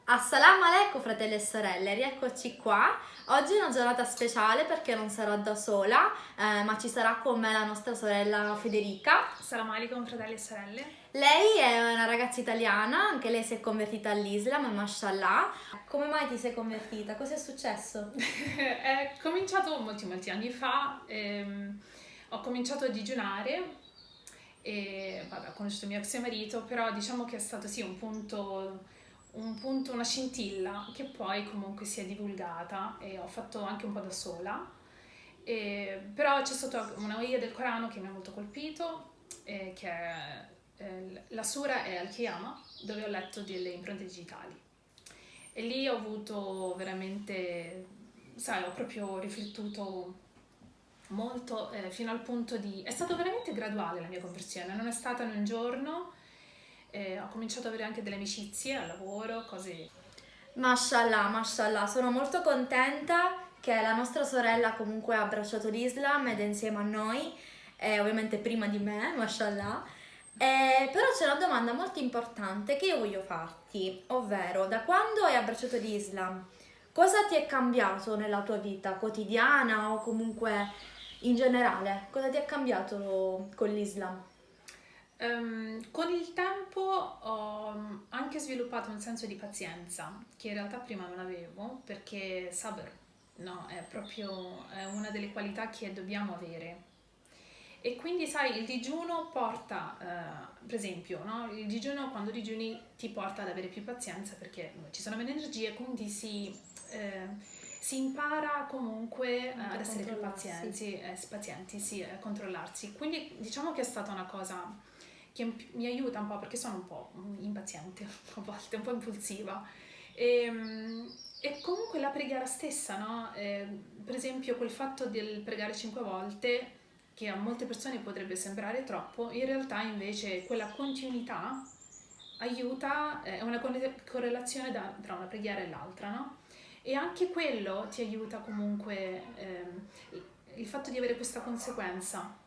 Assalamu alaikum fratelli e sorelle, rieccoci qua. Oggi è una giornata speciale perché non sarò da sola, ma ci sarà con me la nostra sorella Federica. Salam alaikum fratelli e sorelle. Lei è una ragazza italiana, anche lei si è convertita all'Islam, mashallah. Come mai ti sei convertita? Cosa è successo? È cominciato molti anni fa, ho cominciato a digiunare e vabbè, ho conosciuto mio ex marito, però diciamo che è stato sì un punto, una scintilla che poi comunque si è divulgata e ho fatto anche un po' da sola. Però c'è stata una ayah del Corano che mi ha molto colpito, che è la sura è Al-Qiyamah, dove ho letto delle impronte digitali. E lì ho avuto veramente, sai, ho proprio riflettuto molto fino al punto di... È stato veramente graduale la mia conversione, non è stata in un giorno, ho cominciato ad avere anche delle amicizie al lavoro, cose... Mashallah, mashallah, sono molto contenta che la nostra sorella comunque ha abbracciato l'Islam ed è insieme a noi, ovviamente prima di me, mashallah. Però c'è una domanda molto importante che io voglio farti, ovvero da quando hai abbracciato l'Islam, cosa ti è cambiato nella tua vita quotidiana o comunque in generale? Cosa ti è cambiato con l'Islam? Con il tempo ho anche sviluppato un senso di pazienza che in realtà prima non avevo, perché sabr, no, è una delle qualità che dobbiamo avere. E quindi, sai, il digiuno porta, per esempio, no? Il digiuno, quando digiuni, ti porta ad avere più pazienza perché ci sono meno energie, quindi si impara comunque ad essere più pazienti, sì, a controllarsi. Quindi diciamo che è stata una cosa che mi aiuta un po' perché sono un po' impaziente a volte, un po' impulsiva. E comunque la preghiera stessa, no? Per esempio quel fatto del pregare 5 volte, che a molte persone potrebbe sembrare troppo, in realtà invece quella continuità aiuta, è una correlazione tra una preghiera e l'altra, no? E anche quello ti aiuta comunque, il fatto di avere questa conseguenza.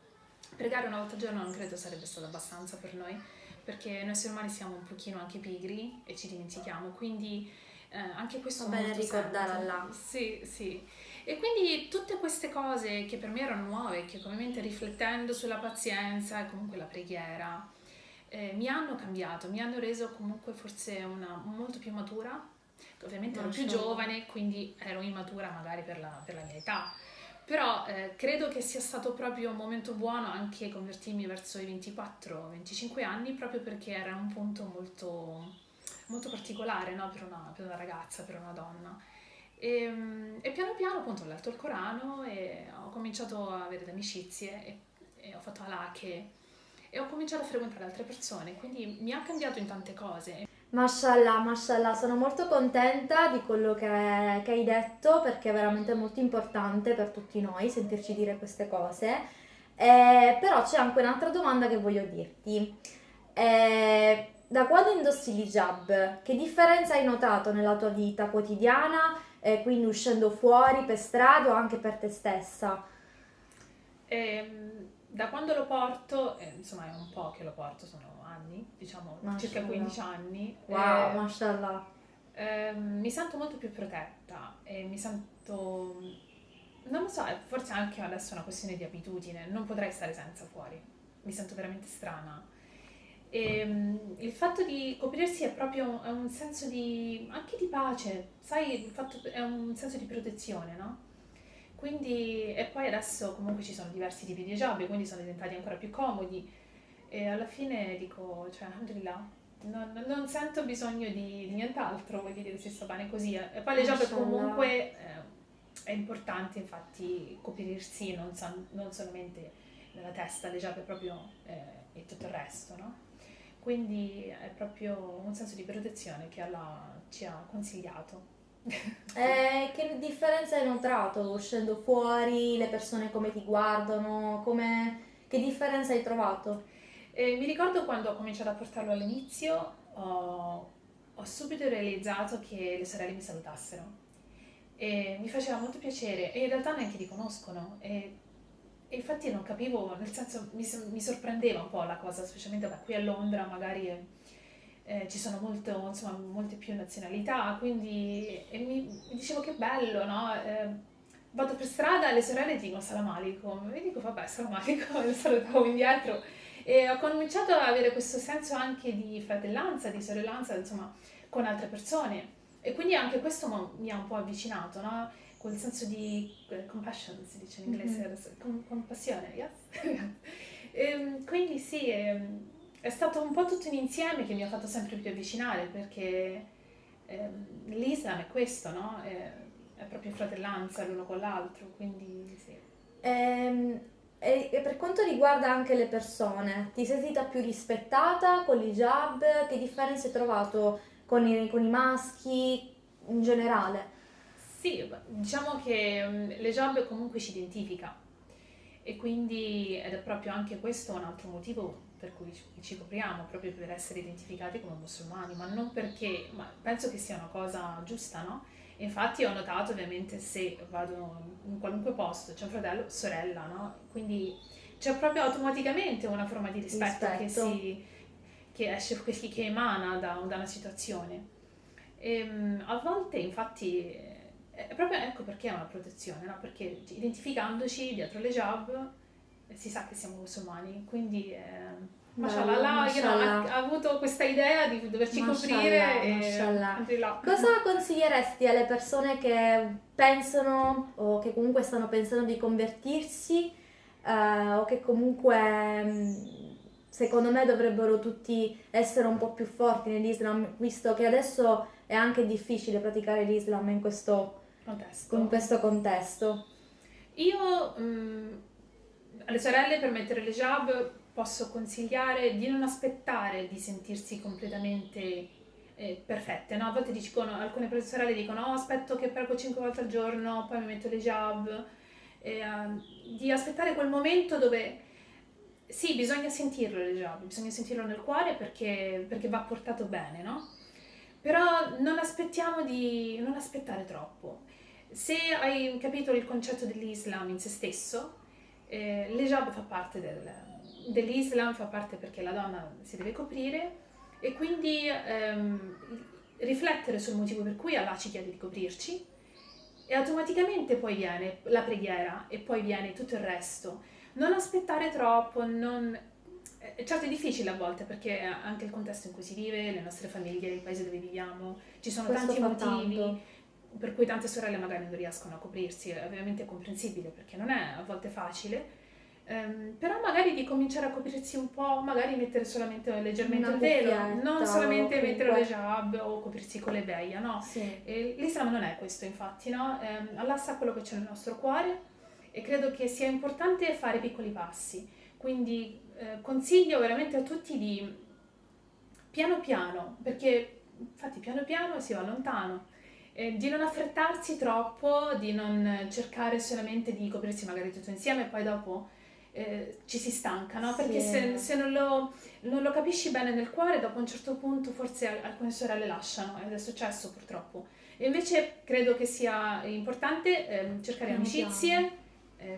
Pregare una volta al giorno non credo sarebbe stato abbastanza per noi, perché noi esseri umani siamo un pochino anche pigri e ci dimentichiamo, quindi anche questo Va ha bene molto ricordare senso. Allah. Sì, sì. E quindi tutte queste cose che per me erano nuove, che ovviamente riflettendo sulla pazienza e comunque la preghiera, mi hanno cambiato, mi hanno reso comunque forse una molto più matura. Ovviamente ero più Mashallah. giovane, quindi ero immatura magari per la mia età. Però credo che sia stato proprio un momento buono anche convertirmi verso i 24-25 anni, proprio perché era un punto molto particolare, no? Per una ragazza, per una donna. E piano piano appunto ho letto il Corano e ho cominciato a avere delle amicizie e ho fatto halakhe e ho cominciato a frequentare altre persone, quindi mi ha cambiato in tante cose. Mashallah, mashallah, sono molto contenta di quello che hai detto perché è veramente molto importante per tutti noi sentirci dire queste cose. Però c'è anche un'altra domanda che voglio dirti. Da quando indossi l'hijab, che differenza hai notato nella tua vita quotidiana, quindi uscendo fuori per strada o anche per te stessa? Da quando lo porto, insomma è un po' che lo porto, sono anni, diciamo circa Mashallah. 15 anni, Wow, mashallah. mi sento molto più protetta e mi sento, non lo so, forse anche adesso è una questione di abitudine, non potrei stare senza fuori, mi sento veramente strana. Il fatto di coprirsi è proprio è un senso anche di pace, sai, è un senso di protezione, no? Quindi, e poi adesso comunque ci sono diversi tipi di hijab, quindi sono diventati ancora più comodi e alla fine dico, cioè, alhamdulillah, non sento bisogno di nient'altro, voglio dire, si sta bene così. E poi l'hijab Mashallah. comunque è importante, infatti, coprirsi non solamente nella testa, l'hijab è proprio e tutto il resto, no? Quindi è proprio un senso di protezione che Allah ci ha consigliato. Sì. Che differenza hai notato uscendo fuori, le persone come ti guardano, che differenza hai trovato? Mi ricordo quando ho cominciato a portarlo all'inizio, ho subito realizzato che le sorelle mi salutassero e mi faceva molto piacere e in realtà neanche li conoscono e infatti non capivo, nel senso mi sorprendeva un po' la cosa, specialmente da qui a Londra magari ci sono molte più nazionalità, quindi mi dicevo che bello, no? Vado per strada e le sorelle dicono salam alaikum, e dico vabbè salam alaikum, e salutavo indietro. E ho cominciato ad avere questo senso anche di fratellanza, di sorellanza, insomma, con altre persone. E quindi anche questo mi ha un po' avvicinato, no? Quel senso di compassion, si dice in inglese, compassione, yes? Quindi sì, è stato un po' tutto un insieme che mi ha fatto sempre più avvicinare, perché l'Islam è questo, no? È proprio fratellanza l'uno con l'altro, quindi sì. E per quanto riguarda anche le persone, ti sei sentita più rispettata con l'hijab? Che differenze hai trovato con i maschi in generale? Sì, diciamo che l'hijab comunque ci identifica e quindi ed è proprio anche questo un altro motivo per cui ci copriamo, proprio per essere identificati come musulmani, ma non perché, ma penso che sia una cosa giusta, no? E infatti ho notato ovviamente se vado in qualunque posto, c'è un fratello, sorella, no? Quindi c'è proprio automaticamente una forma di rispetto che esce, che emana da una situazione. A volte infatti è proprio ecco perché è una protezione, no? Perché identificandoci dietro l'hijab si sa che siamo musulmani, quindi mashallah, Bello, Allah mashallah. ha avuto questa idea di doverci Mashallah, coprire e mashallah. alhamdulillah. Cosa consiglieresti alle persone che pensano o che comunque stanno pensando di convertirsi o che comunque secondo me dovrebbero tutti essere un po' più forti nell'Islam, visto che adesso è anche difficile praticare l'Islam in questo contesto? Io alle sorelle per mettere l'hijab posso consigliare di non aspettare di sentirsi completamente perfette, no? A volte alcune sorelle dicono oh, aspetto che prego 5 volte al giorno, poi mi metto l'hijab, di aspettare quel momento dove sì, bisogna sentirlo l'hijab, bisogna sentirlo nel cuore perché va portato bene, no? Però non aspettare troppo. Se hai capito il concetto dell'Islam in se stesso, l'hijab fa parte dell'Islam, fa parte perché la donna si deve coprire e quindi riflettere sul motivo per cui Allah ci chiede di coprirci e automaticamente poi viene la preghiera e poi viene tutto il resto. Non aspettare troppo, certo è difficile a volte perché anche il contesto in cui si vive, le nostre famiglie, il paese dove viviamo, ci sono Questo tanti fa motivi tanto. per cui tante sorelle magari non riescono a coprirsi, ovviamente è comprensibile perché non è a volte facile, però magari di cominciare a coprirsi un po', magari mettere solamente leggermente Una il velo, cuffietta non o solamente mettere comunque... l'hijab o coprirsi con le beia, no? Sì. L'Islam non è questo infatti, no? Allah sa quello che c'è nel nostro cuore e credo che sia importante fare piccoli passi, quindi consiglio veramente a tutti di piano piano, perché infatti piano piano si va lontano, di non affrettarsi troppo, di non cercare solamente di coprirsi magari tutto insieme e poi dopo ci si stanca, no? Perché Sì. se non lo capisci bene nel cuore, dopo un certo punto forse alcune sorelle lasciano, ed è successo purtroppo. E invece credo che sia importante cercare Piano amicizie,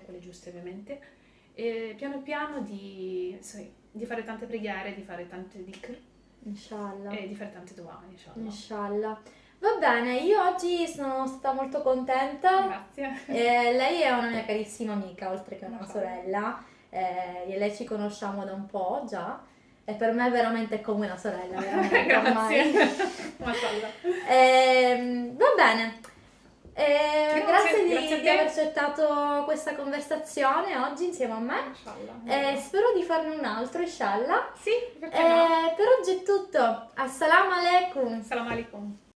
quelle giuste ovviamente, e piano piano di fare tante preghiere, di fare tante dhikr Inshallah. e di fare tante dua, inshallah. Inshallah. Va bene, io oggi sono stata molto contenta. Grazie. Lei è una mia carissima amica, oltre che una Mashallah. sorella. Io e lei ci conosciamo da un po' già. E per me veramente è come una sorella, veramente, ormai. Grazie. Mashallah. Va bene. Grazie grazie a di te. aver accettato questa conversazione oggi insieme a me. Mashallah. Spero di farne un altro, inshallah. Sì, perché no? Per oggi è tutto. Assalamu alaikum. Salam alaikum.